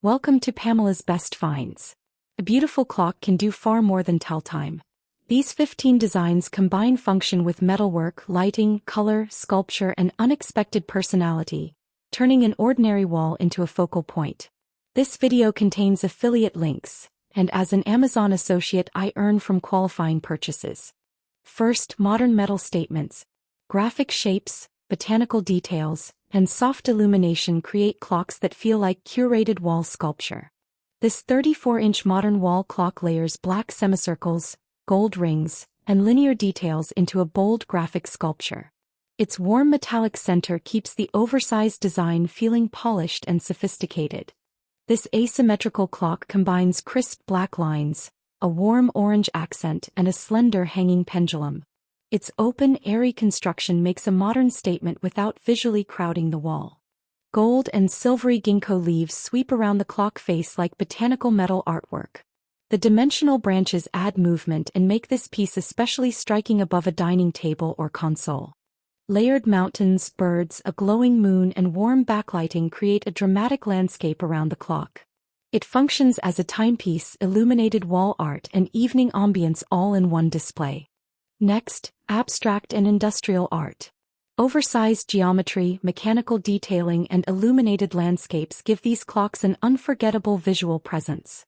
Welcome to Pamela's Best Finds. A beautiful clock can do far more than tell time. These 15 designs combine function with metalwork, lighting, color, sculpture, and unexpected personality, turning an ordinary wall into a focal point. This video contains affiliate links, and as an Amazon associate I earn from qualifying purchases. First, modern metal statements. Graphic shapes, botanical details, and soft illumination create clocks that feel like curated wall sculpture. This 34-inch modern wall clock layers black semicircles, gold rings, and linear details into a bold graphic sculpture. Its warm metallic center keeps the oversized design feeling polished and sophisticated. This asymmetrical clock combines crisp black lines, a warm orange accent, and a slender hanging pendulum. Its open, airy construction makes a modern statement without visually crowding the wall. Gold and silvery ginkgo leaves sweep around the clock face like botanical metal artwork. The dimensional branches add movement and make this piece especially striking above a dining table or console. Layered mountains, birds, a glowing moon, and warm backlighting create a dramatic landscape around the clock. It functions as a timepiece, illuminated wall art, and evening ambience all in one display. Next, abstract and industrial art. Oversized geometry, mechanical detailing, and illuminated landscapes give these clocks an unforgettable visual presence.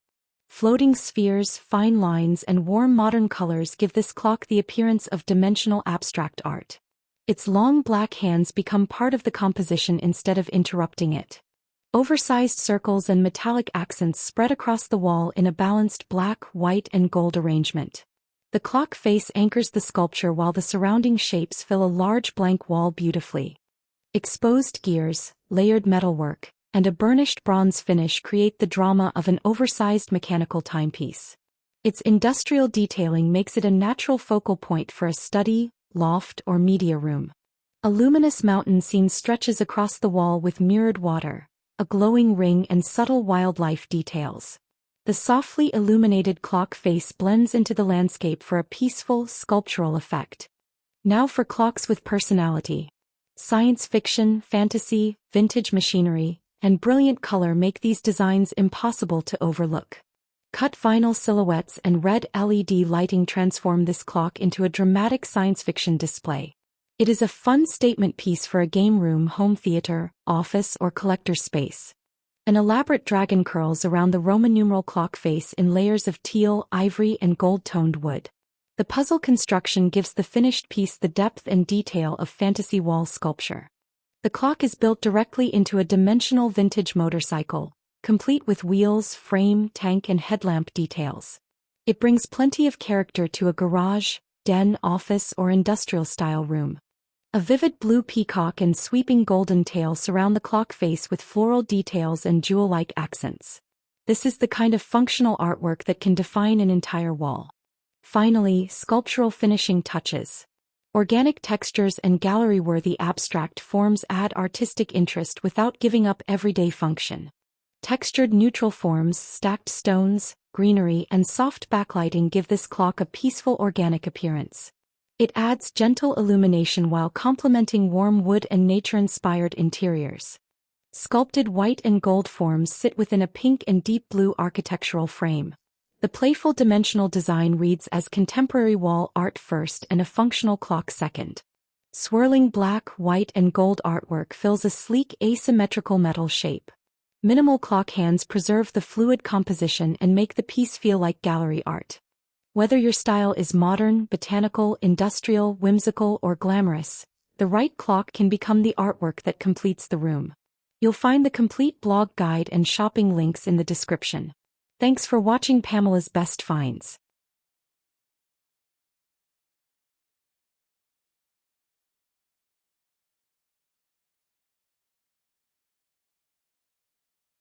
Floating spheres, fine lines, and warm modern colors give this clock the appearance of dimensional abstract art. Its long black hands become part of the composition instead of interrupting it. Oversized circles and metallic accents spread across the wall in a balanced black, white, and gold arrangement. The clock face anchors the sculpture while the surrounding shapes fill a large blank wall beautifully. Exposed gears, layered metalwork, and a burnished bronze finish create the drama of an oversized mechanical timepiece. Its industrial detailing makes it a natural focal point for a study, loft, or media room. A luminous mountain scene stretches across the wall with mirrored water, a glowing ring, and subtle wildlife details. The softly illuminated clock face blends into the landscape for a peaceful, sculptural effect. Now for clocks with personality. Science fiction, fantasy, vintage machinery, and brilliant color make these designs impossible to overlook. Cut vinyl silhouettes and red LED lighting transform this clock into a dramatic science fiction display. It is a fun statement piece for a game room, home theater, office, or collector's space. An elaborate dragon curls around the Roman numeral clock face in layers of teal, ivory, and gold-toned wood. The puzzle construction gives the finished piece the depth and detail of fantasy wall sculpture. The clock is built directly into a dimensional vintage motorcycle, complete with wheels, frame, tank, and headlamp details. It brings plenty of character to a garage, den, office, or industrial-style room. A vivid blue peacock and sweeping golden tail surround the clock face with floral details and jewel-like accents. This is the kind of functional artwork that can define an entire wall. Finally, sculptural finishing touches. Organic textures and gallery-worthy abstract forms add artistic interest without giving up everyday function. Textured neutral forms, stacked stones, greenery, and soft backlighting give this clock a peaceful organic appearance. It adds gentle illumination while complementing warm wood and nature-inspired interiors. Sculpted white and gold forms sit within a pink and deep blue architectural frame. The playful dimensional design reads as contemporary wall art first and a functional clock second. Swirling black, white, and gold artwork fills a sleek asymmetrical metal shape. Minimal clock hands preserve the fluid composition and make the piece feel like gallery art. Whether your style is modern, botanical, industrial, whimsical, or glamorous, the right clock can become the artwork that completes the room. You'll find the complete blog guide and shopping links in the description. Thanks for watching Pamela's Best Finds.